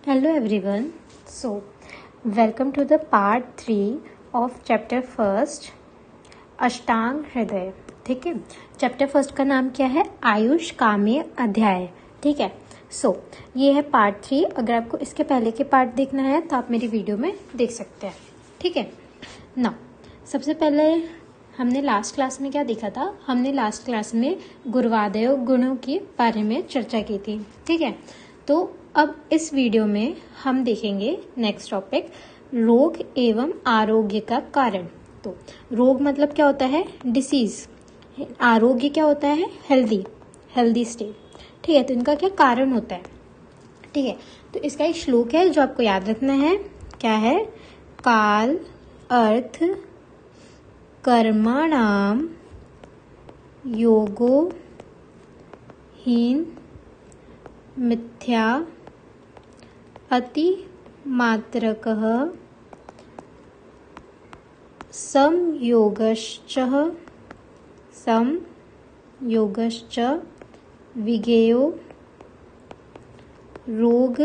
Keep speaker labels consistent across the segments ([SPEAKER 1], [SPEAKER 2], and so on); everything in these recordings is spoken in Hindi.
[SPEAKER 1] Hello everyone. Welcome to the part 3 of chapter first अष्टांग हृदय. ठीक है, चैप्टर फर्स्ट का नाम क्या है? आयुष काम्य अध्याय. ठीक है, ये है पार्ट 3. अगर आपको इसके पहले के पार्ट देखना है तो आप मेरी वीडियो में देख सकते हैं. ठीक है ना. सबसे पहले हमने लास्ट क्लास में क्या देखा था? हमने लास्ट क्लास में गुरुवादय गुणों के बारे में चर्चा की थी. ठीक है, तो अब इस वीडियो में हम देखेंगे नेक्स्ट टॉपिक, रोग एवं आरोग्य का कारण. तो रोग मतलब क्या होता है? डिसीज. आरोग्य क्या होता है? Healthy state. ठीक है, तो इनका क्या कारण होता है? ठीक है, तो इसका एक श्लोक है जो आपको याद रखना है. क्या है? काल अर्थ कर्मणाम योगो हीन मिथ्या अति मात्रकः संयोगश्च विगेयो रोग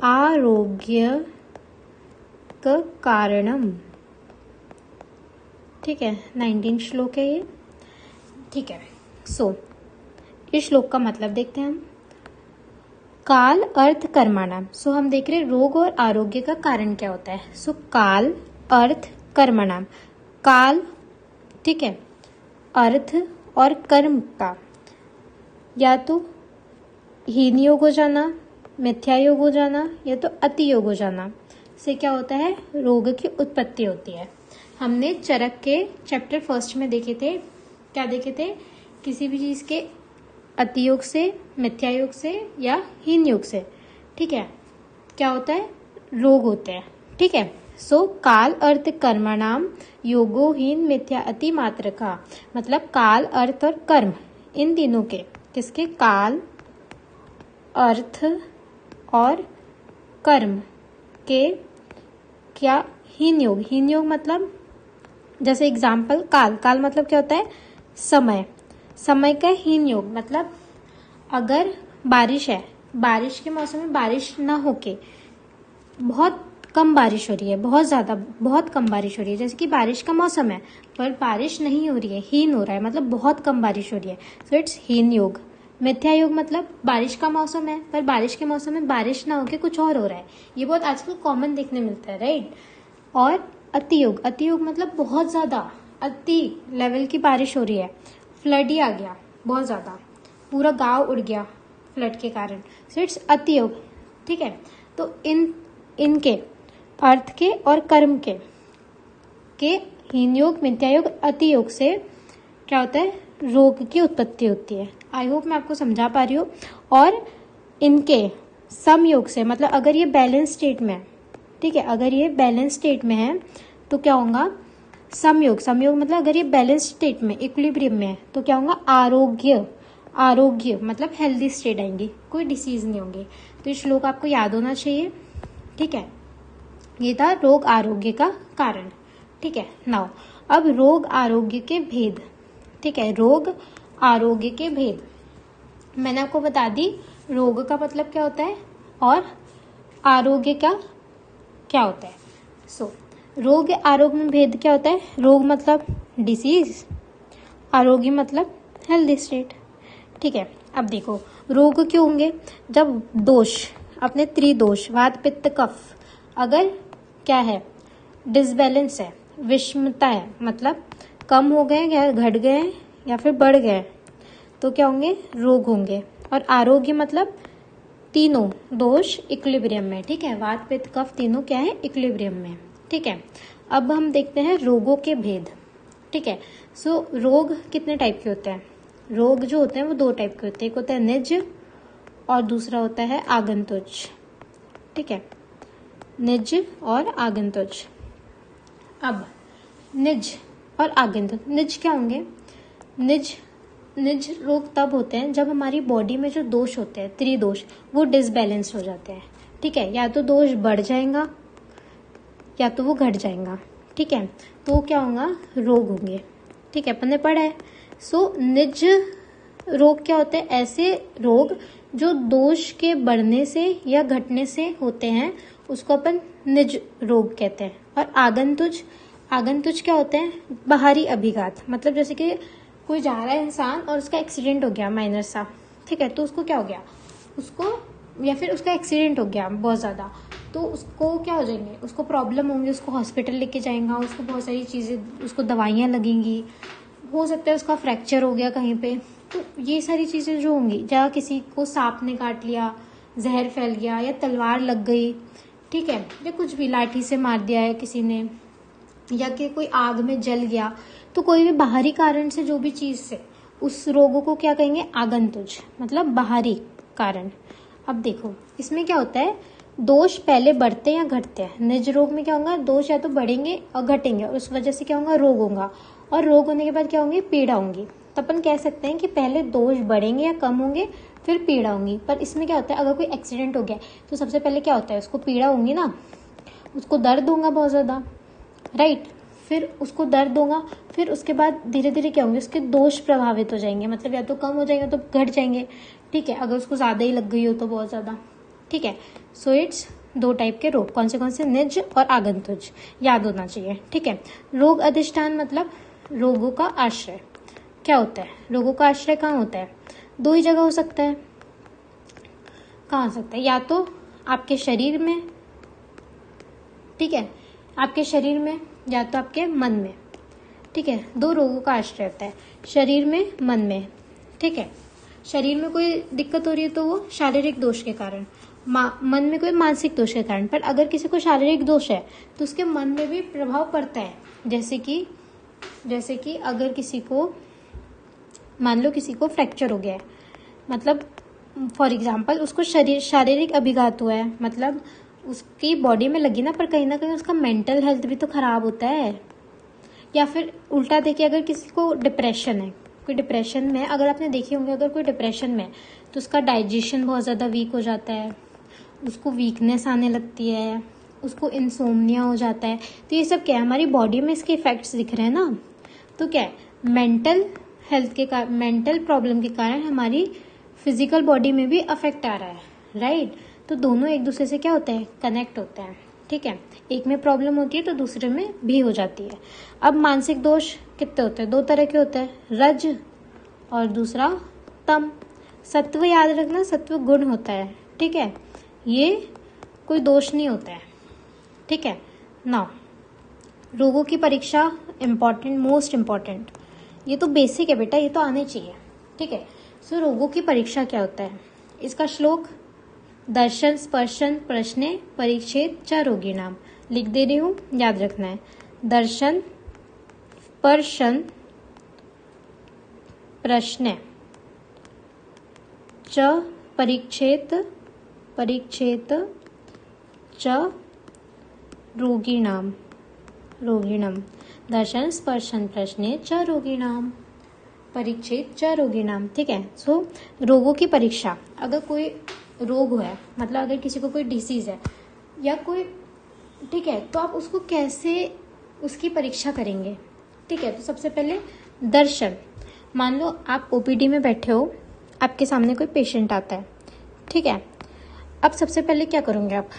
[SPEAKER 1] आरोग्य कारणम. ठीक है, 19 श्लोक है ये. ठीक है, इस श्लोक का मतलब देखते हैं हम. काल अर्थ कर्मणाम. हम देख रहे हैं रोग और आरोग्य का कारण क्या होता है. काल अर्थ कर्मणाम. काल, ठीक है, अर्थ और कर्म का या तो हीन योग हो जाना, मिथ्या योग हो जाना, या तो अति योग हो जाना से क्या होता है? रोग की उत्पत्ति होती है. हमने चरक के चैप्टर फर्स्ट में देखे थे. क्या देखे थे? किसी भी चीज के अति योग से, मिथ्या योग से या हीन योग से, ठीक है, क्या होता है? रोग होते हैं. ठीक है, काल अर्थ कर्मणाम योगो हीन मिथ्या अति मात्र का मतलब काल अर्थ और कर्म इन तीनों के, किसके? काल अर्थ और कर्म के क्या? हीन योग मतलब जैसे एग्जाम्पल काल मतलब क्या होता है? समय का हीन योग मतलब अगर बारिश है, बारिश के मौसम में बारिश ना होके बहुत कम बारिश हो रही है, बहुत कम बारिश हो रही है, जैसे कि बारिश का मौसम है पर बारिश नहीं हो रही है, हीन हो रहा है, मतलब बहुत कम बारिश हो रही है, इट्स हीन योग. मिथ्या योग मतलब बारिश का मौसम है पर बारिश के मौसम में बारिश ना होके कुछ और हो रहा है. ये बहुत आजकल कॉमन देखने मिलता है, राइट. और अति योग मतलब बहुत ज्यादा अति लेवल की बारिश हो रही है, फ्लड ही आ गया, बहुत ज्यादा, पूरा गांव उड़ गया फ्लड के कारण, इट्स अति योग. ठीक है, तो इनके अर्थ के और कर्म के हीन योग, मिथ्या योग, अति योग से क्या होता है? रोग की उत्पत्ति होती है. आई होप मैं आपको समझा पा रही हूँ. और इनके समयोग से मतलब अगर ये बैलेंस स्टेट में है, ठीक है, अगर ये बैलेंस स्टेट में है तो क्या होगा? समयोग मतलब अगर ये बैलेंस स्टेट में, इक्विलिब्रियम में है तो क्या होगा? आरोग्य मतलब हेल्दी स्टेट आएंगी, कोई डिसीज नहीं होंगे. तो ये श्लोक आपको याद होना चाहिए. ठीक है, ये था रोग आरोग्य का कारण. ठीक है, नाउ अब रोग आरोग्य के भेद. ठीक है, रोग आरोग्य के भेद मैंने आपको बता दी. रोग का मतलब क्या होता है और आरोग्य का क्या होता है. रोग आरोग्य में भेद क्या होता है? रोग मतलब डिसीज, आरोग्य मतलब हेल्दी स्टेट. ठीक है, अब देखो रोग क्यों होंगे? जब दोष, अपने त्रिदोष वात पित्त कफ अगर क्या है? डिसबैलेंस है, विषमता है, मतलब कम हो गए या घट गए या फिर बढ़ गए तो क्या होंगे? रोग होंगे. और आरोग्य मतलब तीनों दोष इक्विलिब्रियम में. ठीक है, वात पित्त कफ तीनों क्या है? इक्विलिब्रियम में. ठीक है, अब हम देखते हैं रोगों के भेद. ठीक है, रोग कितने टाइप के होते हैं? रोग जो होते हैं वो 2 टाइप के होते हैं. एक होता है निज और दूसरा होता है आगंतुज. ठीक है, निज और आगंतुज. अब निज और आगंतुज, निज क्या होंगे? निज रोग तब होते हैं जब हमारी बॉडी में जो दोष होते हैं, त्रिदोष, वो डिसबैलेंस हो जाते हैं. ठीक है, या तो दोष बढ़ जाएगा या तो वो घट जाएगा. ठीक है, तो क्या होगा? रोग होंगे. ठीक है, अपन ने पढ़ा है. निज रोग क्या होते हैं? ऐसे रोग जो दोष के बढ़ने से या घटने से होते हैं उसको अपन निज रोग कहते हैं। और आगंतुज, आगंतुज क्या होते हैं? बाहरी अभिघात। मतलब जैसे कि कोई जा रहा है इंसान और उसका एक्सीडेंट हो गया माइनर सा, ठीक है, तो उसको क्या हो गया, उसको, या फिर उसका एक्सीडेंट हो गया बहुत ज़्यादा, तो उसको क्या हो जाएंगे, उसको प्रॉब्लम होंगी, उसको हॉस्पिटल लेके जाएगा, उसको बहुत सारी चीज़ें, उसको दवाइयाँ लगेंगी, हो सकता है उसका फ्रैक्चर हो गया कहीं पे। तो ये सारी चीज़ें जो होंगी, या किसी को सांप ने काट लिया, जहर फैल गया, या तलवार लग गई, ठीक है, या कुछ भी लाठी से मार दिया है किसी ने, या कि कोई आग में जल गया, तो कोई भी बाहरी कारण से जो भी चीज़ से उस रोगों को क्या कहेंगे? आगंतुज, मतलब बाहरी कारण। अब देखो इसमें क्या होता है, दोष पहले बढ़ते या घटते हैं। निज रोग में क्या होगा, दोष या तो बढ़ेंगे और घटेंगे, और उस वजह से क्या होगा, रोग होगा, और रोग होने के बाद क्या होंगे, पीड़ा होंगी। तो अपन कह सकते हैं कि पहले दोष बढ़ेंगे या कम होंगे, फिर पीड़ा होंगी। पर इसमें क्या होता है, अगर कोई एक्सीडेंट हो गया तो सबसे पहले क्या होता है, उसको पीड़ा होंगी ना, उसको दर्द होगा बहुत ज़्यादा, राइट, फिर उसको दर्द होगा, फिर उसके बाद धीरे धीरे क्या होंगे, उसके दोष प्रभावित हो जाएंगे, मतलब या तो कम हो जाएंगे तो घट जाएंगे, ठीक है, अगर उसको ज़्यादा ही लग गई हो तो बहुत ज़्यादा, ठीक है। सो इट्स दो टाइप के रोग, कौन से निज और आगंतुज, याद होना चाहिए, ठीक है। रोग अधिष्ठान मतलब रोगों का आश्रय क्या होता है, रोगों का आश्रय कहाँ होता है, दो ही जगह हो सकता है। कहाँ हो सकता है, या तो आपके शरीर में, ठीक है, आपके शरीर में, या तो आपके मन में, ठीक है, दो रोगों का आश्रय होता है, शरीर में, मन में, ठीक है। शरीर में कोई दिक्कत हो रही है तो वो शारीरिक दोष के कारण, मन में कोई मानसिक दोष के कारण। पर अगर किसी को शारीरिक दोष है तो उसके मन में भी प्रभाव पड़ता है। जैसे कि अगर किसी को, मान लो किसी को फ्रैक्चर हो गया है, मतलब फॉर एग्जाम्पल उसको शारीरिक अभिघात हुआ है, मतलब उसकी बॉडी में लगी ना, पर कहीं ना कहीं उसका मेंटल हेल्थ भी तो खराब होता है। या फिर उल्टा देखिए, अगर किसी को डिप्रेशन है, कोई डिप्रेशन में, अगर आपने देखे होंगे, अगर कोई डिप्रेशन में तो उसका डाइजेशन बहुत ज़्यादा वीक हो जाता है, उसको वीकनेस आने लगती है, उसको इंसोम्निया हो जाता है। तो ये सब क्या है, हमारी बॉडी में इसके इफेक्ट्स दिख रहे हैं ना। तो क्या है, मेंटल हेल्थ के कारण, मेंटल प्रॉब्लम के कारण हमारी फिजिकल बॉडी में भी अफेक्ट आ रहा है, राइट। तो दोनों एक दूसरे से क्या होते हैं, कनेक्ट होते हैं, ठीक है। एक में प्रॉब्लम होती है तो दूसरे में भी हो जाती है। अब मानसिक दोष कितने होते हैं, दो तरह के होते हैं, रज और दूसरा तम। सत्व याद रखना, सत्व गुण होता है, ठीक है, ये कोई दोष नहीं होता है, ठीक है ना। रोगों की परीक्षा इम्पॉर्टेंट, मोस्ट इम्पॉर्टेंट, ये तो बेसिक है बेटा, ये तो आने चाहिए, ठीक है। सो रोगों की परीक्षा क्या होता है, इसका श्लोक, दर्शन स्पर्शन प्रश्ने परीक्षेत च रोगी नाम, लिख दे रही हूँ, याद रखना है। दर्शन स्पर्शन प्रश्ने च परीक्षेत च रोगिणाम, दर्शन स्पर्शन प्रश्ने च रोगिणाम परीक्षेत च रोगिणाम, ठीक है। सो रोगों की परीक्षा, अगर कोई रोग है, मतलब अगर किसी को कोई डिसीज है या कोई, ठीक है, तो आप उसको कैसे उसकी परीक्षा करेंगे, ठीक है। तो सबसे पहले दर्शन, मान लो आप ओपीडी में बैठे हो, आपके सामने कोई पेशेंट आता है, ठीक है। अब सबसे पहले क्या करोगे, आप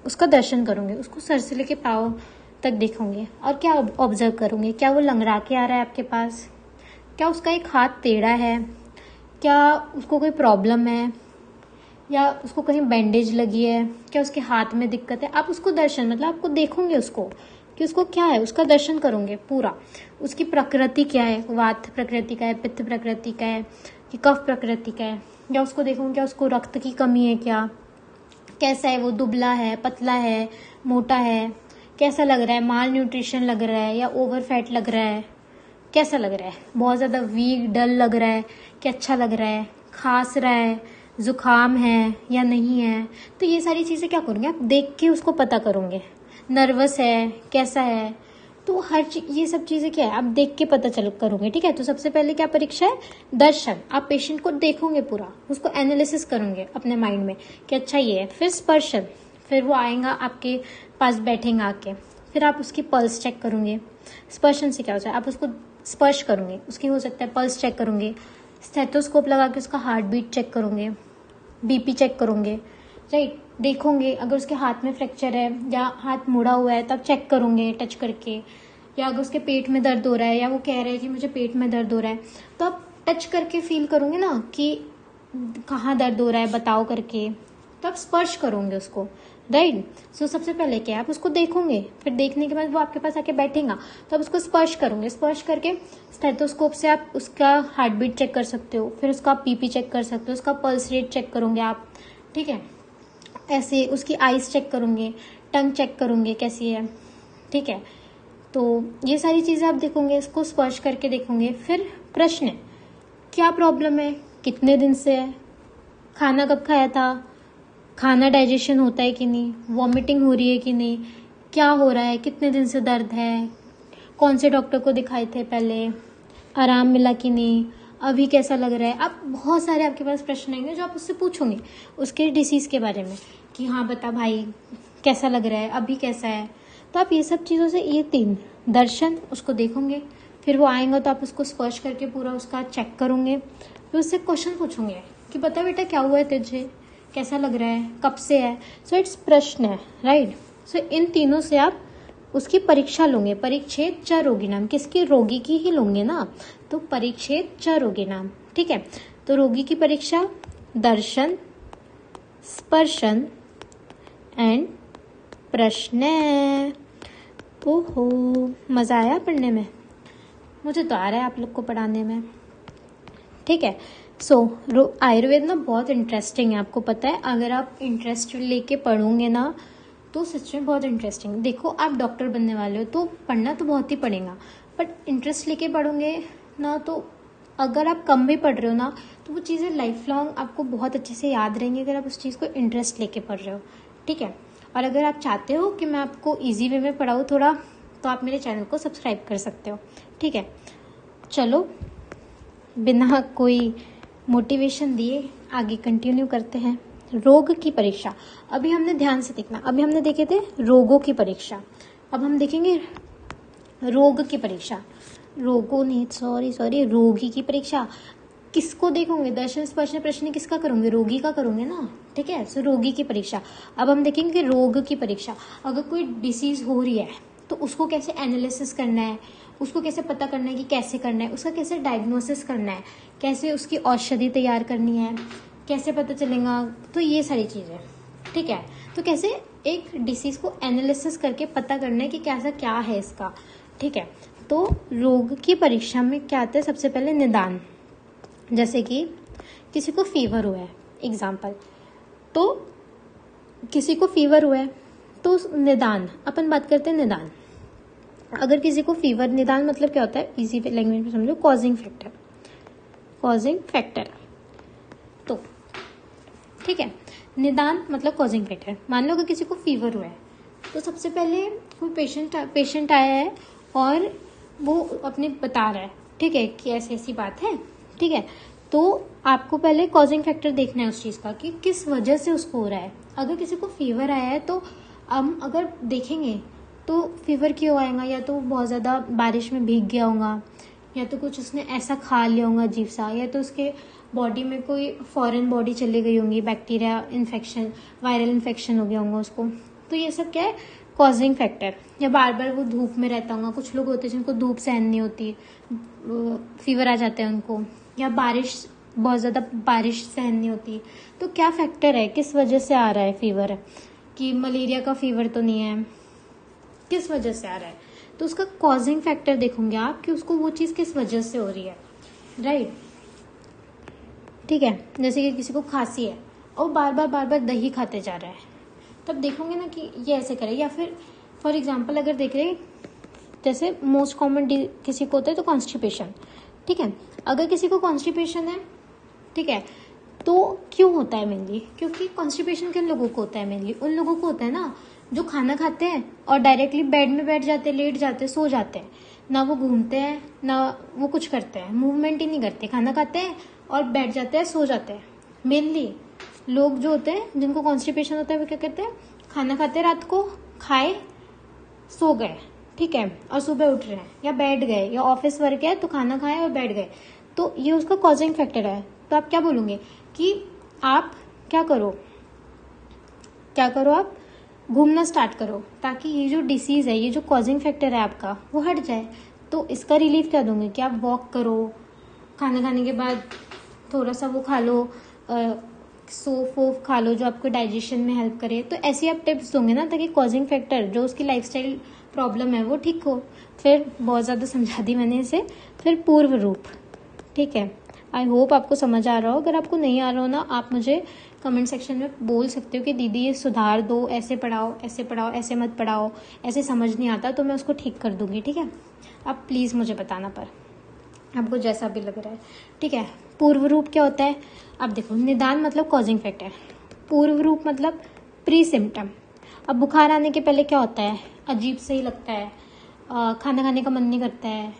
[SPEAKER 1] उसका दर्शन करोगे, उसको सर से लेके पाँव तक देखोगे, और क्या ऑब्जर्व करोगे, क्या वो लंगड़ा के आ रहा है आपके पास, क्या उसका एक हाथ टेढ़ा है, क्या उसको कोई प्रॉब्लम है, या उसको कहीं बैंडेज लगी है, क्या उसके हाथ में दिक्कत है। आप उसको दर्शन, मतलब आपको देखोगे उसको कि उसको क्या है, उसका दर्शन करोगे पूरा, उसकी प्रकृति क्या है, वात प्रकृति का है, पित्त प्रकृति का है, कि कफ प्रकृति का है, या उसको देखोगे क्या उसको रक्त की कमी है, क्या कैसा है, वो दुबला है, पतला है, मोटा है, कैसा लग रहा है, माल न्यूट्रिशन लग रहा है या ओवर फैट लग रहा है, कैसा लग रहा है, बहुत ज़्यादा वीक डल लग रहा है कि अच्छा लग रहा है, खांस रहा है, जुकाम है या नहीं है। तो ये सारी चीज़ें क्या करोगे, आप देख के उसको पता करोगे, नर्वस है, कैसा है, तो हर ये सब चीज़ें क्या है, आप देख के पता चल करोगे, ठीक है। तो सबसे पहले क्या परीक्षा है, दर्शन, आप पेशेंट को देखोगे पूरा, उसको एनालिसिस करोगे अपने माइंड में कि अच्छा ये है। फिर स्पर्शन, फिर वो आएगा आपके पास बैठेगा आके, फिर आप उसकी पल्स चेक करोगे। स्पर्शन से क्या होता है, आप उसको स्पर्श करोगे, उसकी हो सकता है पल्स चेक करोगे, स्टेथोस्कोप लगा के उसका हार्ट बीट चेक करोगे, बीपी चेक करोगे, राइट, देखोगे अगर उसके हाथ में फ्रैक्चर है या हाथ मुड़ा हुआ है तब चेक करोगे टच करके, या अगर उसके पेट में दर्द हो रहा है या वो कह रहा है कि मुझे पेट में दर्द हो रहा है तो आप टच करके फील करोगे ना कि कहाँ दर्द हो रहा है बताओ करके, तो आप स्पर्श करोगे उसको, राइट। सो सबसे पहले क्या आप उसको देखोगे, फिर देखने के बाद वो आपके पास आके बैठेगा तो आप उसको स्पर्श करोगे, स्पर्श करके स्टेथोस्कोप से आप उसका हार्ट बीट चेक कर सकते हो, फिर उसका बीपी चेक कर सकते हो, उसका पल्स रेट चेक करोगे आप, ठीक है। ऐसे उसकी आईज चेक करोगे, टंग चेक करोगे कैसी है, ठीक है। तो ये सारी चीज़ें आप देखोगे, इसको स्पर्श करके देखोगे। फिर प्रश्न है, क्या प्रॉब्लम है, कितने दिन से है, खाना कब खाया था, खाना डाइजेशन होता है कि नहीं, वॉमिटिंग हो रही है कि नहीं, क्या हो रहा है, कितने दिन से दर्द है, कौन से डॉक्टर को दिखाए थे पहले, आराम मिला कि नहीं, अभी कैसा लग रहा है। आप बहुत सारे आपके पास प्रश्न आएंगे जो आप उससे पूछोगे उसके डिसीज़ के बारे में कि हाँ बता भाई कैसा लग रहा है, अभी कैसा है। तो आप ये सब चीज़ों से, ये 3 दर्शन, उसको देखोगे, फिर वो आएंगे तो आप उसको स्पर्श करके पूरा उसका चेक करोगे, फिर उससे क्वेश्चन पूछोगे कि बता बेटा क्या हुआ है तुझे, कैसा लग रहा है, कब से है। सो इट्स प्रश्न है, राइट। सो इन तीनों से आप उसकी परीक्षा लोगे, परिच्छेद च रोगी नाम, किसकी, रोगी की ही लोगे ना, तो परिच्छेद च रोगी नाम, ठीक है। तो रोगी की परीक्षा दर्शन, स्पर्शन एंड प्रश्न। ओहो, मजा आया पढ़ने में, मुझे तो आ रहा है आप लोग को पढ़ाने में, ठीक है। सो आयुर्वेद ना बहुत इंटरेस्टिंग है, आपको पता है, अगर आप इंटरेस्ट लेके पढ़ोगे ना तो सच में बहुत इंटरेस्टिंग। देखो आप डॉक्टर बनने वाले हो तो पढ़ना तो बहुत ही पड़ेगा, बट इंटरेस्ट लेके पढ़ोगे ना तो अगर आप कम भी पढ़ रहे हो ना तो वो चीज़ें लाइफ लॉन्ग आपको बहुत अच्छे से याद रहेंगी अगर आप उस चीज़ को इंटरेस्ट लेके पढ़ रहे हो, ठीक है। और अगर आप चाहते हो कि मैं आपको ईजी वे में पढ़ाऊँ थोड़ा, तो आप मेरे चैनल को सब्सक्राइब कर सकते हो, ठीक है। चलो बिना कोई मोटिवेशन दिए आगे कंटिन्यू करते हैं। रोग की परीक्षा, अभी हमने ध्यान से देखना, अभी हमने देखे थे रोगों की परीक्षा, अब हम देखेंगे रोग की परीक्षा, रोगों नहीं, सॉरी रोगी की परीक्षा। किसको देखोगे, दर्शन स्पर्श प्रश्न किसका करोगे, रोगी का करोगे ना, ठीक है। सो रोगी की परीक्षा। अब हम देखेंगे रोग की परीक्षा, अगर कोई डिसीज हो रही है तो उसको कैसे एनालिसिस करना है, उसको कैसे पता करना है कि कैसे करना है, उसका कैसे डायग्नोसिस करना है, कैसे उसकी औषधि तैयार करनी है, कैसे पता चलेगा, तो ये सारी चीज़ें, ठीक है। तो कैसे एक डिसीज को एनालिसिस करके पता करना है कि कैसा क्या है इसका, ठीक है। तो रोग की परीक्षा में क्या आता है, सबसे पहले निदान, जैसे कि किसी को फीवर हुआ है, एग्जाम्पल, तो किसी को फीवर हुआ है तो निदान, अपन बात करते हैं निदान। अगर किसी को फीवर, निदान मतलब क्या होता है, इजी लैंग्वेज में समझो, कॉजिंग फैक्टर, तो ठीक है, निदान मतलब कॉजिंग फैक्टर। मान लो कि किसी को फीवर हुआ है तो सबसे पहले कोई पेशेंट आया है और वो अपने बता रहा है, ठीक है, कि ऐसी ऐसी बात है, ठीक है। तो आपको पहले कॉजिंग फैक्टर देखना है उस चीज़ का कि किस वजह से उसको हो रहा है। अगर किसी को फीवर आया है तो हम अगर देखेंगे तो फीवर क्यों आएगा, या तो बहुत ज़्यादा बारिश में भीग गया होगा, या तो कुछ उसने ऐसा खा लिया होगा अजीब सा, या तो उसके बॉडी में कोई फॉरेन बॉडी चली गई होंगी, बैक्टीरिया इन्फेक्शन, वायरल इन्फेक्शन हो गया होगा उसको। तो ये सब क्या है, कॉजिंग फैक्टर। या बार बार वो धूप में रहता होगा, कुछ लोग होते हैं जिनको धूप सहन नहीं होती, फीवर आ जाता है उनको, या बारिश, बहुत ज़्यादा बारिश सहन नहीं होती। तो क्या फैक्टर है, किस वजह से आ रहा है फीवर, कि मलेरिया का फीवर तो नहीं है, किस वजह से आ रहा है, तो उसका कॉजिंग फैक्टर देखोगे आप कि उसको वो चीज़ किस वजह से हो रही है, राइट, ठीक है। जैसे कि किसी को खांसी है और बार बार दही खाते जा रहा है, तब देखोगे ना कि ये ऐसे करे। या फिर फॉर एग्जांपल अगर देख रहे, जैसे मोस्ट कॉमन किसी को होता है तो कॉन्स्टिपेशन, ठीक है। अगर किसी को कॉन्स्टिपेशन है, ठीक है, तो क्यों होता है मेनली, क्योंकि कॉन्स्टिपेशन किन लोगों को होता है, मेनली उन लोगों को होता है ना जो खाना खाते हैं और डायरेक्टली बेड में बैठ जाते हैं, लेट जाते हैं, सो जाते हैं, ना वो घूमते हैं ना वो कुछ करते हैं, मूवमेंट ही नहीं करते, खाना खाते हैं और बैठ जाते हैं, सो जाते हैं। मेनली लोग जो होते हैं जिनको कॉन्स्टिपेशन होता है वो क्या करते हैं, खाना खाते हैं, रात को खाए, सो गए, ठीक है, और सुबह उठ रहे हैं, या बैठ गए, या ऑफिस वर्क है तो खाना खाए और बैठ गए, तो ये उसका कॉजिंग फैक्टर है। तो आप क्या बोलोगे कि आप क्या करो आप घूमना स्टार्ट करो, ताकि ये जो डिसीज़ है, ये जो कॉजिंग फैक्टर है आपका, वो हट जाए। तो इसका रिलीफ क्या दूंगी कि आप वॉक करो, खाना खाने के बाद थोड़ा सा वो खा लो, सोप वोप खा लो जो आपको डाइजेशन में हेल्प करे। तो ऐसी आप टिप्स दोगे ना, ताकि कॉजिंग फैक्टर जो उसकी लाइफस्टाइल प्रॉब्लम है वो ठीक हो। फिर बहुत ज़्यादा समझा दी मैंने इसे। फिर पूर्व रूप, ठीक है। आई होप आपको समझ आ रहा हो। अगर आपको नहीं आ रहा हो ना, आप मुझे कमेंट सेक्शन में बोल सकते हो कि दीदी ये सुधार दो, ऐसे पढ़ाओ, ऐसे पढ़ाओ, ऐसे मत पढ़ाओ, ऐसे समझ नहीं आता, तो मैं उसको ठीक कर दूंगी, ठीक है। आप प्लीज़ मुझे बताना, पर आपको जैसा भी लग रहा है, ठीक है। पूर्व रूप क्या होता है? अब देखो, निदान मतलब कॉजिंग फैक्टर, पूर्व रूप मतलब प्री सिम्टम। अब बुखार आने के पहले क्या होता है? अजीब से ही लगता है, खाना खाने का मन नहीं करता है,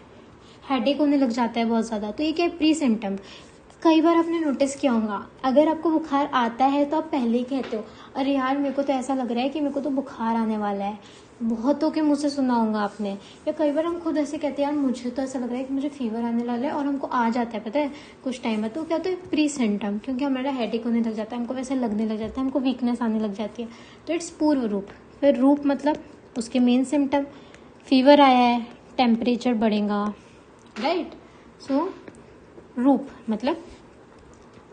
[SPEAKER 1] हेडेक होने लग जाता है बहुत ज़्यादा। तो ये क्या है? Pre symptom. कई बार आपने नोटिस किया होगा, अगर आपको बुखार आता है तो आप पहले ही कहते हो, अरे यार मेरे को तो ऐसा लग रहा है कि मेरे को तो बुखार आने वाला है। बहुतों के मुंह से सुना होगा आपने। या कई बार हम खुद ऐसे कहते हैं, यार मुझे तो ऐसा लग रहा है कि मुझे फीवर आने वाला है, और हमको आ जाता है, पता है, कुछ टाइम में। तो क्या होता है? प्री सिम्टम, क्योंकि हमारा हेडेक होने लग जाता है, हमको वैसे लगने लग जाता है, हमको वीकनेस आने लग जाती है। तो इट्स पूर्व रूप। फिर रूप मतलब उसके मेन सिम्टम, फीवर आया है, टेम्परेचर बढ़ेगा, राइट। सो रूप मतलब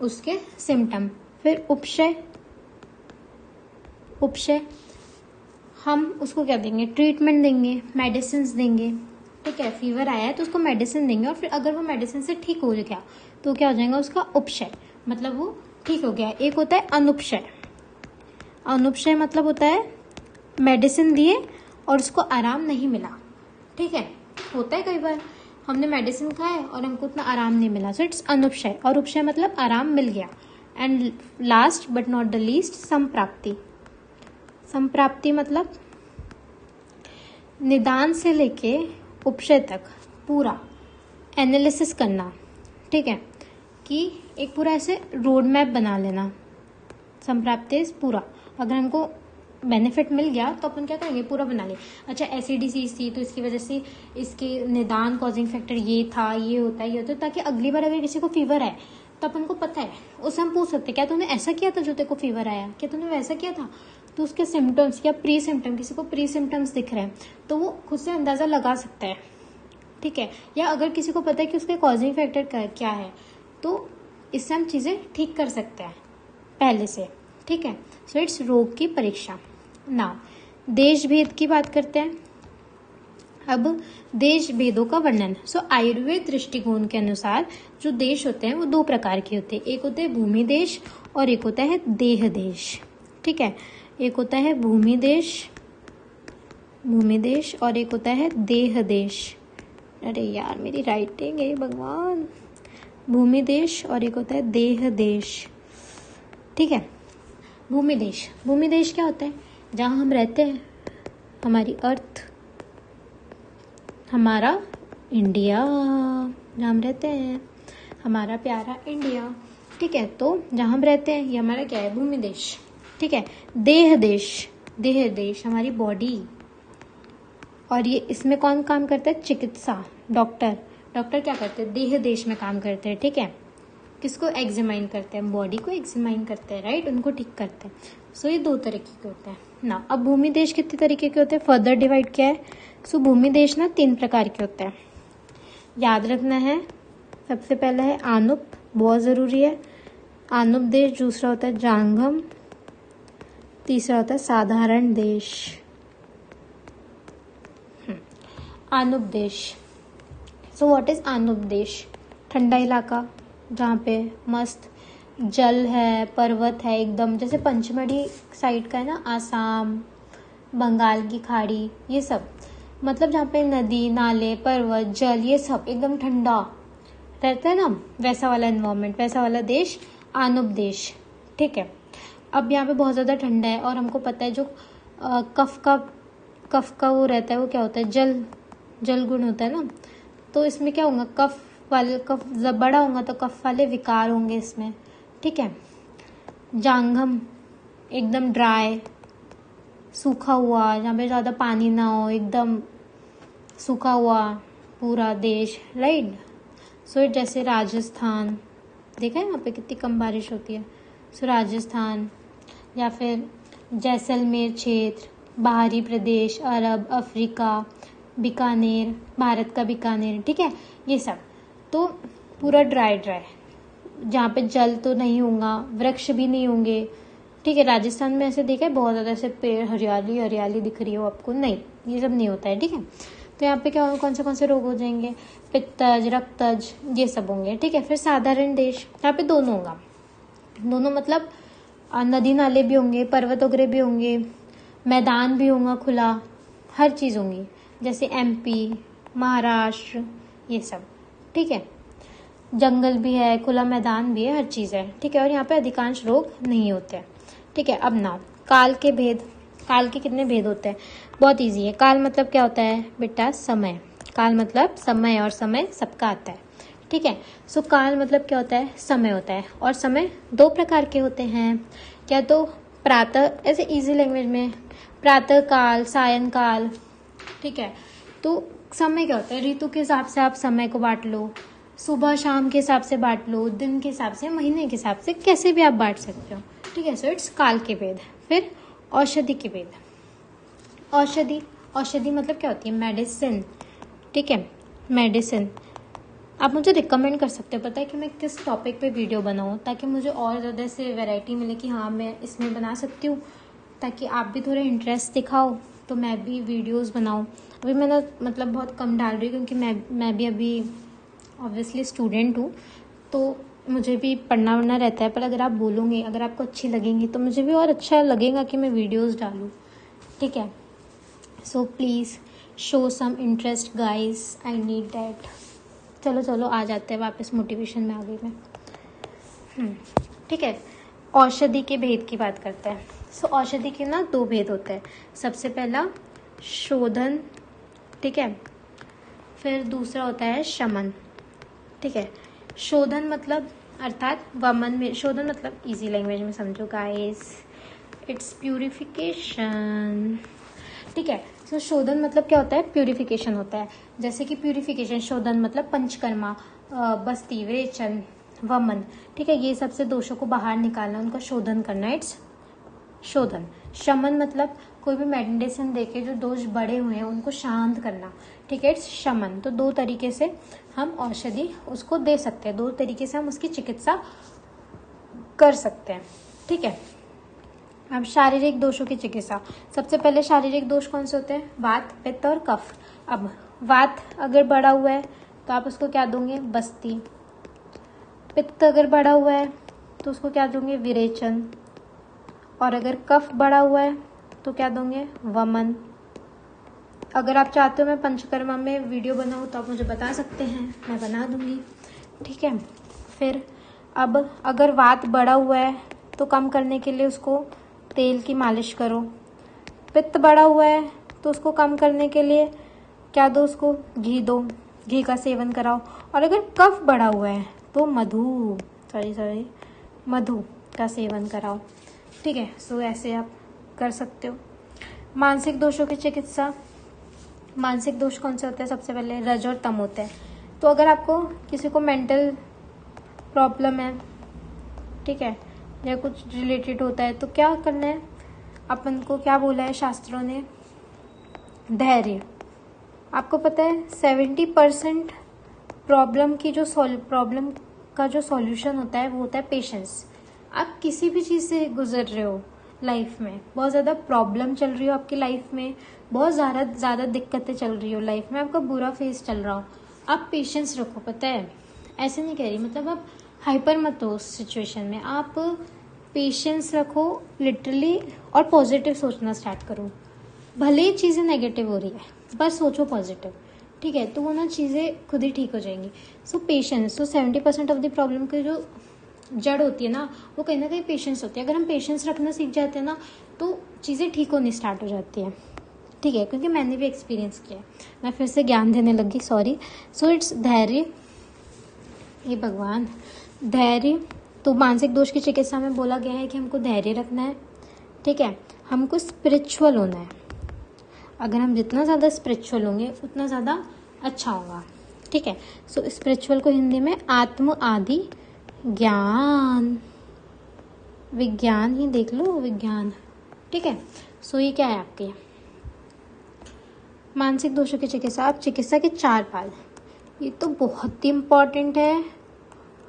[SPEAKER 1] उसके सिम्टम। फिर उपशय, हम उसको क्या देंगे? ट्रीटमेंट देंगे, मेडिसिन देंगे, ठीक है। फीवर आया है तो उसको मेडिसिन देंगे, और फिर अगर वो मेडिसिन से ठीक हो गया तो क्या हो जाएगा? उसका उपशय, मतलब वो ठीक हो गया। एक होता है अनुपशय। अनुपशय मतलब होता है मेडिसिन दिए और उसको आराम नहीं मिला, ठीक है। होता है कई बार हमने मेडिसिन खाए और हमको उतना आराम नहीं मिला, सो इट्स अनुपशय। और उपशय मतलब आराम मिल गया। And last but not the least, संप्राप्ति। संप्राप्ति मतलब निदान से लेके उपशय तक पूरा एनालिसिस करना, ठीक है, कि एक पूरा ऐसे रोड मैप बना लेना। संप्राप्ति पूरा, अगर हमको बेनिफिट मिल गया तो अपन क्या करेंगे? पूरा बना ले। अच्छा, ऐसी डिसीज थी तो इसकी वजह से इसके निदान कॉजिंग फैक्टर ये था, ये होता है, ये होता है, ताकि अगली बार अगर किसी को फीवर है तो अपन को पता है, उससे हम पूछ सकते, क्या तूने ऐसा किया था जो तेरे को फीवर आया, क्या तूने वैसा किया था? तो उसके सिम्टम्स या प्री सिम्टम, किसी को प्री सिम्टम्स दिख रहे हैं तो वो खुद से अंदाजा लगा सकता है, ठीक है। या अगर किसी को पता है कि उसके कॉजिंग फैक्टर क्या है, तो इससे हम चीजें ठीक कर सकते हैं पहले से, ठीक है। सो इट्स रोग की परीक्षा। नाउ देश भेद की बात करते हैं। अब देश भेदों का वर्णन। सो आयुर्वेद दृष्टिकोण के अनुसार जो देश होते हैं वो दो प्रकार के होते हैं। एक होते हैं भूमि देश और एक होता है देह देश, ठीक है। एक होता है भूमि देश और एक होता है देह देश। अरे यार मेरी राइटिंग है भगवान। भूमि देश और एक होता है देह देश, ठीक है। भूमि देश क्या होता है? जहाँ हम रहते हैं, हमारी अर्थ, हमारा इंडिया, जहाँ हम रहते हैं, हमारा प्यारा इंडिया, ठीक है। तो जहाँ हम रहते हैं ये हमारा क्या है? भूमि देश, ठीक है। देह देश हमारी बॉडी, और ये इसमें कौन काम करता है? चिकित्सा, डॉक्टर क्या करते हैं? देह देश में काम करते हैं, ठीक है। किसको एग्जामाइन करते हैं? बॉडी को एग्जामाइन करते हैं, राइट, उनको ठीक करते हैं। सो ये दो तरीके के होते हैं ना। अब भूमि देश कितने तरीके के होते हैं? फर्दर डिवाइड किया है। सो भूमि देश ना 3 प्रकार के होते हैं, याद रखना है। सबसे पहला है आनुप, बहुत जरूरी है। आनुप देश, दूसरा होता है जांघम, तीसरा होता है साधारण देश। आनुप देश। सो व्हाट इज आनुप देश? ठंडा इलाका जहाँ पे मस्त जल है, पर्वत है, एकदम जैसे पंचमढ़ी साइड का है ना, आसाम, बंगाल की खाड़ी, ये सब, मतलब जहाँ पे नदी, नाले, पर्वत, जल, ये सब एकदम ठंडा रहता है ना, वैसा वाला एनवायरनमेंट, वैसा वाला देश आनुप देश, ठीक है। अब यहाँ पे बहुत ज़्यादा ठंडा है और हमको पता है जो कफ का वो रहता है, वो क्या होता है? जल गुण होता है ना। तो इसमें क्या होगा? कफ जब बड़ा होगा तो कफ वाले विकार होंगे इसमें, ठीक है। जांघम एकदम ड्राई, सूखा हुआ, जहाँ पे ज़्यादा पानी ना हो, एकदम सूखा हुआ पूरा देश, राइट। सो जैसे राजस्थान, देखा है यहाँ पे कितनी कम बारिश होती है, सो राजस्थान, या फिर जैसलमेर क्षेत्र, बाहरी प्रदेश, अरब, अफ्रीका, बीकानेर, भारत का बीकानेर, ठीक है, ये सब। तो पूरा ड्राई जहाँ पे जल तो नहीं होगा, वृक्ष भी नहीं होंगे, ठीक है। राजस्थान में ऐसे देखा है बहुत ज़्यादा ऐसे पेड़, हरियाली हरियाली दिख रही हो आपको, नहीं, ये सब नहीं होता है, ठीक है। तो यहाँ पे क्या होगा, कौन से रोग हो जाएंगे, पित्तज, रक्तज, ये सब होंगे, ठीक है। फिर साधारण देश, यहाँ पे दोनों होगा, दोनों मतलब नदी नाले भी होंगे, पर्वत वगैरह भी होंगे, मैदान भी होगा खुला, हर चीज़ होंगी, जैसे एमपी, महाराष्ट्र, ये सब, ठीक है। जंगल भी है, खुला मैदान भी है, हर चीज़ है, ठीक है। और यहाँ पे अधिकांश रोग नहीं होते हैं, ठीक है। अब नाउ काल के भेद, काल के कितने भेद होते हैं, बहुत इजी है। काल मतलब क्या होता है बेटा, समय। काल मतलब समय, और समय सबका आता है, ठीक है। सो काल मतलब क्या होता है, समय होता है। और समय दो प्रकार के होते हैं, क्या तो प्रातः, ऐसे इजी लैंग्वेज में प्रातः काल, सायं काल, ठीक है। तो समय क्या होता है, ऋतु के हिसाब से आप समय को बांट लो, सुबह शाम के हिसाब से बांट लो, दिन के हिसाब से, महीने के हिसाब से, कैसे भी आप बांट सकते हो, ठीक है। सो इट्स काल के भेद। फिर औषधि के भेद। औषधि, औषधि मतलब क्या होती है, मेडिसिन, ठीक है, मेडिसिन। आप मुझे रिकमेंड कर सकते हो, पता है कि मैं किस टॉपिक पे वीडियो बनाऊँ, ताकि मुझे और ज़्यादा से वैरायटी मिले कि हाँ मैं इसमें बना सकती हूँ, ताकि आप भी थोड़ा इंटरेस्ट दिखाओ तो मैं भी वीडियोस बनाऊँ। अभी मैंने मतलब बहुत कम डाल रही हूँ, क्योंकि मैं भी अभी ऑब्वियसली स्टूडेंट हूँ, तो मुझे भी पढ़ना वढ़ना रहता है। पर अगर आप बोलोगे, अगर आपको अच्छी लगेंगी, तो मुझे भी और अच्छा लगेगा कि मैं वीडियोस डालूँ, ठीक है। So please show some interest guys, I need that. चलो आ जाते हैं वापस, मोटिवेशन में आ गई मैं। ठीक है, औषधि के भेद की बात करते हैं। सो औषधि के ना दो भेद होते हैं। सबसे पहला शोधन, ठीक है, फिर दूसरा होता है शमन, ठीक है। शोधन मतलब अर्थात वमन में, शोधन मतलब इजी लैंग्वेज में समझो गाइस, इट्स प्यूरिफिकेशन, ठीक है। सो शोधन मतलब क्या होता है, प्यूरिफिकेशन होता है। जैसे कि प्यूरिफिकेशन, शोधन मतलब पंचकर्मा, बस्ती, विरेचन, वमन, ठीक है, ये सबसे दोषों को बाहर निकालना, उनका शोधन करना, इट्स शोधन। शमन मतलब कोई भी मेडिसिन देके जो दोष बढ़े हुए हैं उनको शांत करना, ठीक है, इट्स शमन। तो दो तरीके से हम औषधि उसको दे सकते हैं, दो तरीके से हम उसकी चिकित्सा कर सकते हैं, ठीक है। अब शारीरिक दोषों की चिकित्सा। सबसे पहले शारीरिक दोष कौन से होते हैं, वात, पित्त और कफ। अब वात अगर बढ़ा हुआ है तो आप उसको क्या दोगे, बस्ती। पित्त अगर बढ़ा हुआ है तो उसको क्या दोगे, विरेचन। और अगर कफ बढ़ा हुआ है तो क्या दोगे, वमन। अगर आप चाहते हो मैं पंचकर्मा में वीडियो बनाऊँ तो आप मुझे बता सकते हैं, मैं बना दूंगी, ठीक है। फिर अब अगर वात बढ़ा हुआ है तो कम करने के लिए उसको तेल की मालिश करो। पित्त बढ़ा हुआ है तो उसको कम करने के लिए क्या दो, उसको घी दो, घी का सेवन कराओ। और अगर कफ बढ़ा हुआ है तो मधु का सेवन कराओ, ठीक है। सो ऐसे आप कर सकते हो। मानसिक दोषों की चिकित्सा। मानसिक दोष कौन से होते हैं, सबसे पहले रज और तम होते हैं। तो अगर आपको किसी को मेंटल प्रॉब्लम है, ठीक है, या कुछ रिलेटेड होता है, तो क्या करना है, अपन को क्या बोला है शास्त्रों ने, धैर्य। आपको पता है 70% प्रॉब्लम का जो सॉल्यूशन होता है वो होता है पेशेंस। आप किसी भी चीज़ से गुजर रहे हो लाइफ में, बहुत ज़्यादा प्रॉब्लम चल रही हो आपकी लाइफ में, बहुत ज़्यादा दिक्कतें चल रही हो लाइफ में, आपका बुरा फेस चल रहा हो, आप पेशेंस रखो। पता है, ऐसे नहीं कह रही, मतलब आप हाइपर मत हो उस सिचुएशन में, आप पेशेंस रखो लिटरली, और पॉजिटिव सोचना स्टार्ट करो। भले ही चीज़ें नेगेटिव हो रही है, बस सोचो पॉजिटिव, ठीक है, तो वो ना चीज़ें खुद ही ठीक हो जाएंगी। So patience, so 70% of the problem की जो जड़ होती है ना, वो कहीं ना कहीं पेशेंस होती है। अगर हम पेशेंस रखना सीख जाते हैं ना, तो चीज़ें ठीक होनी स्टार्ट हो जाती है, ठीक है, क्योंकि मैंने भी एक्सपीरियंस किया है। मैं फिर से ज्ञान देने लगी, सॉरी। सो इट्स धैर्य, ये भगवान, धैर्य। तो मानसिक दोष की चिकित्सा में बोला गया है कि हमको धैर्य रखना है, ठीक है, हमको स्पिरिचुअल होना है। अगर हम जितना ज़्यादा स्पिरिचुअल होंगे उतना ज़्यादा अच्छा होगा, ठीक है। सो स्पिरिचुअल को हिंदी में आत्म आदि ज्ञान, विज्ञान ही देख लो, विज्ञान। ठीक है, सो ये क्या है आपके मानसिक दोषों की चिकित्सा। आप चिकित्सा के 4 पाद, ये तो बहुत ही इम्पोर्टेंट है,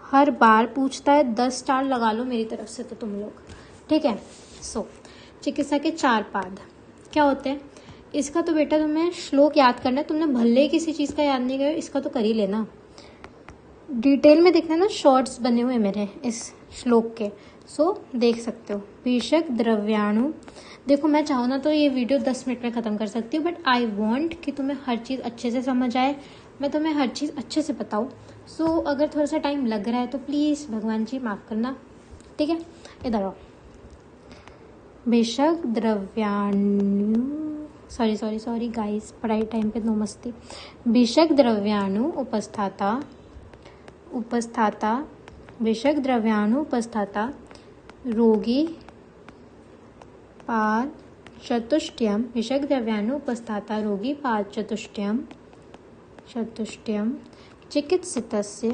[SPEAKER 1] हर बार पूछता है। 10 स्टार लगा लो मेरी तरफ से तो तुम लोग। ठीक है, सो चिकित्सा के 4 पाद क्या होते हैं। इसका तो बेटा तुम्हें श्लोक याद करना है, तुमने भले ही किसी चीज़ का याद नहीं किया, इसका तो कर ही लेना। डिटेल में देखना ना, शॉर्ट्स बने हुए मेरे इस श्लोक के, सो देख सकते हो। भीषक द्रव्याणु, देखो मैं चाहूँ ना तो ये वीडियो 10 मिनट में ख़त्म कर सकती हूँ, बट आई वॉन्ट कि तुम्हें हर चीज़ अच्छे से समझ आए, मैं तुम्हें हर चीज़ अच्छे से बताऊँ। सो अगर थोड़ा सा टाइम लग रहा है तो प्लीज़ भगवान जी माफ़ करना। ठीक है, इधर आओ। भीषक द्रव्याणु, सॉरी गाइस, पढ़ाई टाइम पे नो मस्ती। भीषक द्रव्याणु उपस्थाता भीषक द्रव्याणु उपस्थाता रोगी पाद चतुष्टयम। भीषक द्रव्याणु उपस्थाता रोगी पाद चतुष्टयम चिकित्सितस्य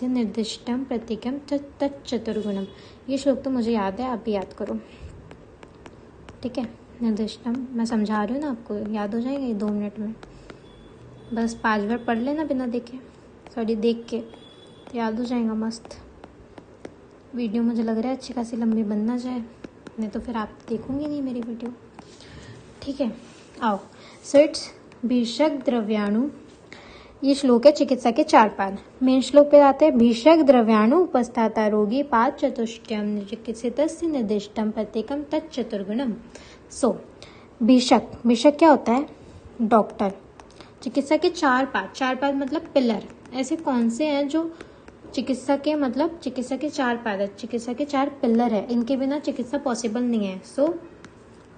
[SPEAKER 1] निर्दिष्टम प्रतीकम तच्चतुर्गुणम। ये श्लोक तो मुझे याद है, आप भी याद करो। ठीक है, निर्दिष्टम मैं समझा रही हूँ ना, आपको याद हो जाएगा ये 2 मिनट में। बस 5 बार पढ़ लेना बिना देखे, देख के, तो याद हो जाएगा मस्त। वीडियो मुझे लग रहा है अच्छी खासी लंबी बन ना जाए, नहीं तो फिर आप देखोगे नहीं मेरी वीडियो। ठीक है, आओ। सो इट्स भीषक द्रव्याणु, ये श्लोक है चिकित्सा के 4 पाद। मेन श्लोक पे आते हैं। भीषक द्रव्याणु उपस्थाता रोगी पाद चतुष्टयम चिकित्सितस्य निर्दिष्टम प्रत्येकम तच्चतुर्गुणम। सो भीषक क्या होता है, डॉक्टर। चिकित्सा के 4 पाद मतलब पिलर। ऐसे कौन से हैं जो चिकित्सा के 4 पाद है, चिकित्सा के 4 पिलर है, इनके बिना चिकित्सा पॉसिबल नहीं है। सो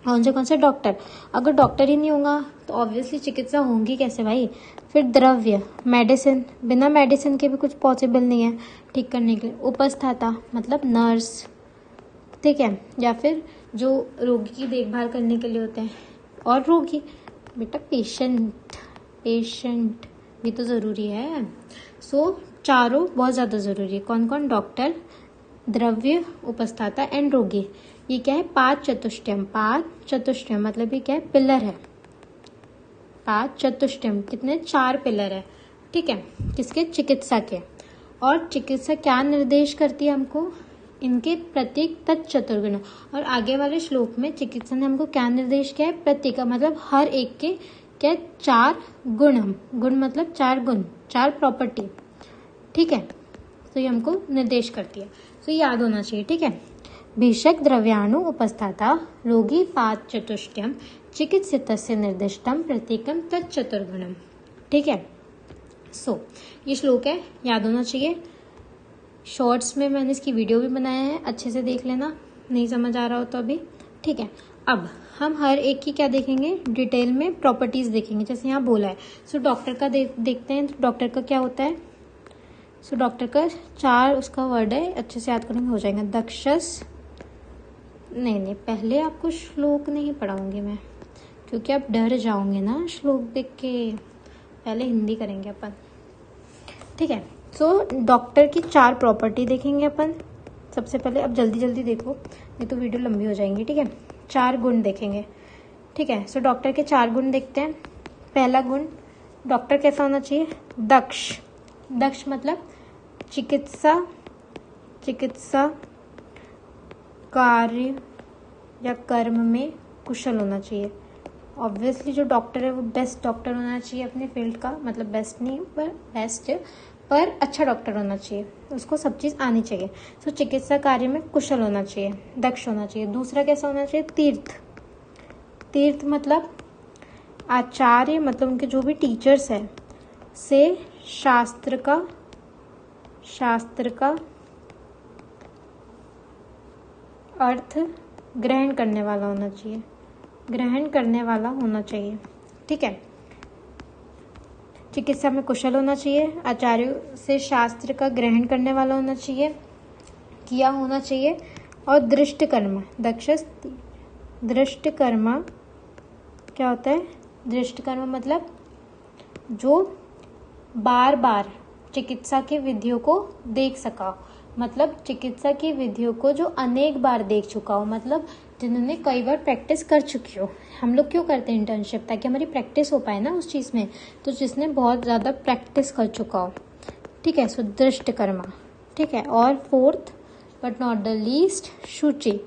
[SPEAKER 1] कौन से डॉक्टर, अगर डॉक्टर ही नहीं होगा तो ऑब्वियसली चिकित्सा होंगी कैसे भाई। फिर द्रव्य, मेडिसिन, बिना मेडिसिन के भी कुछ पॉसिबल नहीं है ठीक करने के लिए। उपस्थाता मतलब नर्स, ठीक है, या फिर जो रोगी की देखभाल करने के लिए होते हैं। और रोगी बेटा पेशेंट भी तो ज़रूरी है। सो चारों बहुत ज़्यादा ज़रूरी है। कौन कौन, डॉक्टर, द्रव्य, उपस्थाता एंड रोगी। ये क्या है, पाद चतुष्टयम मतलब ये क्या है, पिलर है। पाद चतुष्टयम कितने, 4 पिलर है। ठीक है, किसके, चिकित्सा के। और चिकित्सा क्या निर्देश करती है हमको, इनके प्रतीक तच्चतुर्गुण। और आगे वाले श्लोक में चिकित्सा ने हमको क्या निर्देश किया है, प्रतीक मतलब हर एक के क्या 4 गुण मतलब 4 गुण, 4 प्रॉपर्टी। ठीक है, तो ये हमको निर्देश करती है, तो ये याद होना चाहिए। ठीक है, भीषक द्रव्याणु उपस्थाता रोगी पाद चतुष्टयम चिकित्सितस्य निर्दिष्टम प्रतीकम तच्चतुर्गुणम। ठीक है, सो ये श्लोक है, याद होना चाहिए। शॉर्ट्स में मैंने इसकी वीडियो भी बनाया है, अच्छे से देख लेना, नहीं समझ आ रहा हो तो अभी। ठीक है, अब हम हर एक की क्या देखेंगे, डिटेल में प्रॉपर्टीज देखेंगे। जैसे यहाँ बोला है, सो डॉक्टर का देखते हैं। तो डॉक्टर का क्या होता है, सो डॉक्टर का 4 उसका वर्ड है, अच्छे से याद करेंगे हो जाएगा। दक्षस, नहीं पहले आपको श्लोक नहीं पढ़ाऊंगी मैं, क्योंकि आप डर जाओगे ना श्लोक देख के। पहले हिंदी करेंगे अपन। ठीक है, सो डॉक्टर की 4 प्रॉपर्टी देखेंगे अपन सबसे पहले। अब जल्दी देखो, नहीं तो वीडियो लंबी हो जाएंगी। ठीक है, 4 गुण देखेंगे। ठीक है, सो डॉक्टर के 4 गुण देखते हैं। पहला गुण, डॉक्टर कैसा होना चाहिए, दक्ष मतलब चिकित्सा कार्य या कर्म में कुशल होना चाहिए। ऑब्वियसली जो डॉक्टर है वो बेस्ट डॉक्टर होना चाहिए अपने फील्ड का, मतलब बेस्ट नहीं पर बेस्ट, पर अच्छा डॉक्टर होना चाहिए, उसको सब चीज़ आनी चाहिए। तो चिकित्सा कार्य में कुशल होना चाहिए, दक्ष होना चाहिए। दूसरा कैसा होना चाहिए, तीर्थ मतलब आचार्य, मतलब उनके जो भी टीचर्स हैं से शास्त्र का अर्थ ग्रहण करने वाला होना चाहिए। ठीक है, चिकित्सा में कुशल होना चाहिए, आचार्यों से शास्त्र का ग्रहण करने वाला होना चाहिए, किया होना चाहिए। और दृष्ट कर्म क्या होता है, दृष्ट कर्म मतलब जो बार बार चिकित्सा की विधियों को देख सका, मतलब चिकित्सा की विधियों को जो अनेक बार देख चुका हो, मतलब जिन्होंने कई बार प्रैक्टिस कर चुकी हो। हम लोग क्यों करते हैं इंटर्नशिप? ताकि हमारी प्रैक्टिस हो पाए ना उस चीज़ में, तो जिसने बहुत ज़्यादा प्रैक्टिस कर चुका हो। ठीक है, सो दृष्टकर्मा। ठीक है, और fourth but not the least शुचि।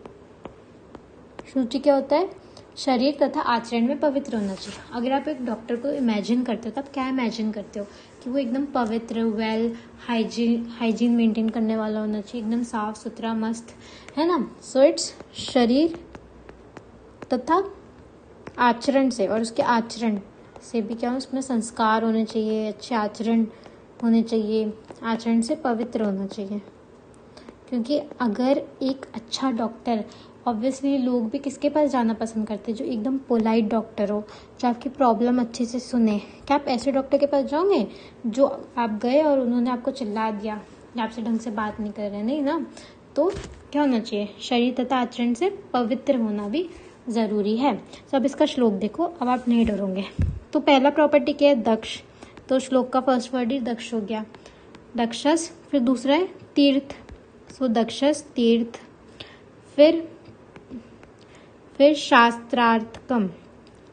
[SPEAKER 1] शुचि क्या होता है? शरीर तथा आचरण में पवित्र होना चाहिए। अगर आप एक डॉक्टर को इमेजिन करते हो तो आप क्या इमेजिन करते हो? कि वो एकदम पवित्र, वेल हाइजीन मेंटेन करने वाला होना चाहिए, एकदम साफ सुथरा, मस्त, है ना। सो इट्स शरीर तथा आचरण से, और उसके आचरण से भी क्या हो, उसमें संस्कार होने चाहिए, अच्छे आचरण होने चाहिए, आचरण से पवित्र होना चाहिए। क्योंकि अगर एक अच्छा डॉक्टर, ऑब्वियसली लोग भी किसके पास जाना पसंद करते हैं? जो एकदम पोलाइट डॉक्टर हो, जो आपकी प्रॉब्लम अच्छे से सुने। क्या आप ऐसे डॉक्टर के पास जाओगे जो आप गए और उन्होंने आपको चिल्ला दिया या आपसे ढंग से बात नहीं कर रहे? नहीं ना। तो क्या होना चाहिए? शरीर तथा आचरण से पवित्र होना भी ज़रूरी है। तो अब इसका श्लोक देखो, अब आप नहीं डरोगे। तो पहला प्रॉपर्टी क्या है? दक्ष। तो श्लोक का फर्स्ट वर्ड ही दक्ष हो गया, दक्षस। फिर दूसरा है तीर्थ, सो दक्षस तीर्थ। फिर शास्त्रार्थकम।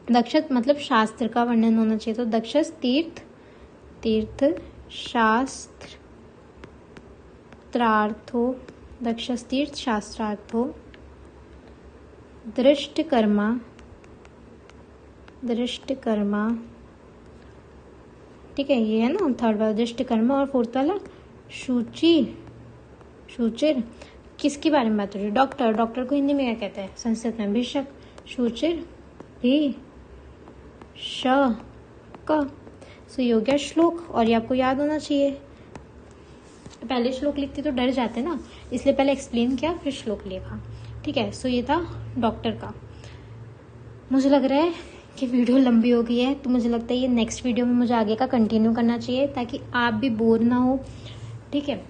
[SPEAKER 1] दक्षस मतलब शास्त्र का वर्णन होना चाहिए, तो दक्षस तीर्थ शास्त्रार्थो, दक्षस तीर्थ शास्त्रार्थो। दृष्टकर्मा, ठीक है, ये है ना थर्ड वाला दृष्टकर्मा। और फोर्थ वाला शुचिर। किसके बारे में बात हो रही है? डॉक्टर को हिंदी में क्या कहते हैं? संस्कृत में भिषक। शुचिर भी श क। सो ये हो गया श्लोक, और ये आपको याद होना चाहिए। पहले श्लोक लिखते तो डर जाते ना, इसलिए पहले एक्सप्लेन किया फिर श्लोक लिखा। ठीक है, सो ये था डॉक्टर का। मुझे लग रहा है कि वीडियो लंबी हो गई है, तो मुझे लगता है ये नेक्स्ट वीडियो में मुझे आगे का कंटिन्यू करना चाहिए, ताकि आप भी बोर ना हो। ठीक है,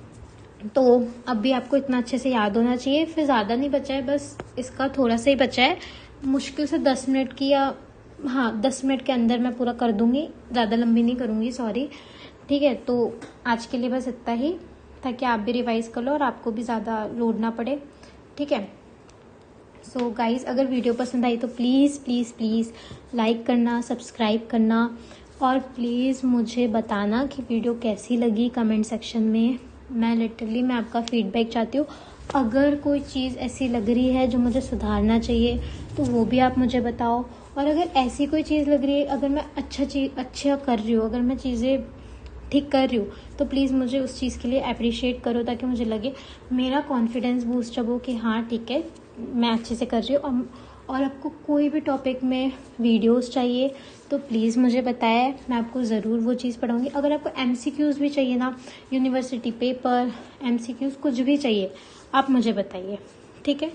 [SPEAKER 1] तो अब भी आपको इतना अच्छे से याद होना चाहिए। फिर ज़्यादा नहीं बचा है, बस इसका थोड़ा सा ही बचा है। मुश्किल से 10 मिनट की, या 10 मिनट के अंदर मैं पूरा कर दूंगी, ज़्यादा लंबी नहीं करूंगी, सॉरी। ठीक है, तो आज के लिए बस इतना ही, ताकि आप भी रिवाइज कर लो और आपको भी ज़्यादा लोड ना पड़े। ठीक है, सो गाइज, अगर वीडियो पसंद आई तो प्लीज़ लाइक करना, सब्सक्राइब करना, और प्लीज़ मुझे बताना कि वीडियो कैसी लगी कमेंट सेक्शन में। मैं आपका फीडबैक चाहती हूँ। अगर कोई चीज़ ऐसी लग रही है जो मुझे सुधारना चाहिए तो वो भी आप मुझे बताओ। और अगर ऐसी कोई चीज़ लग रही है, अगर मैं अच्छा कर रही हूँ, अगर मैं चीज़ें ठीक कर रही हूँ, तो प्लीज़ मुझे उस चीज़ के लिए अप्रिशिएट करो, ताकि मुझे लगे, मेरा कॉन्फिडेंस बूस्ट हो कि हाँ ठीक है, मैं अच्छे से कर रही हूँ। और आपको कोई भी टॉपिक में वीडियोस चाहिए तो प्लीज़ मुझे बताएं, मैं आपको ज़रूर वो चीज़ पढ़ाऊँगी। अगर आपको MCQs भी चाहिए ना, यूनिवर्सिटी पेपर, MCQs कुछ भी चाहिए, आप मुझे बताइए। ठीक है,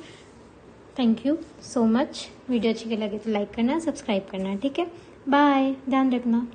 [SPEAKER 1] thank you so much. Video अच्छी लगे तो लाइक करना, सब्सक्राइब करना। ठीक है, बाय, ध्यान रखना।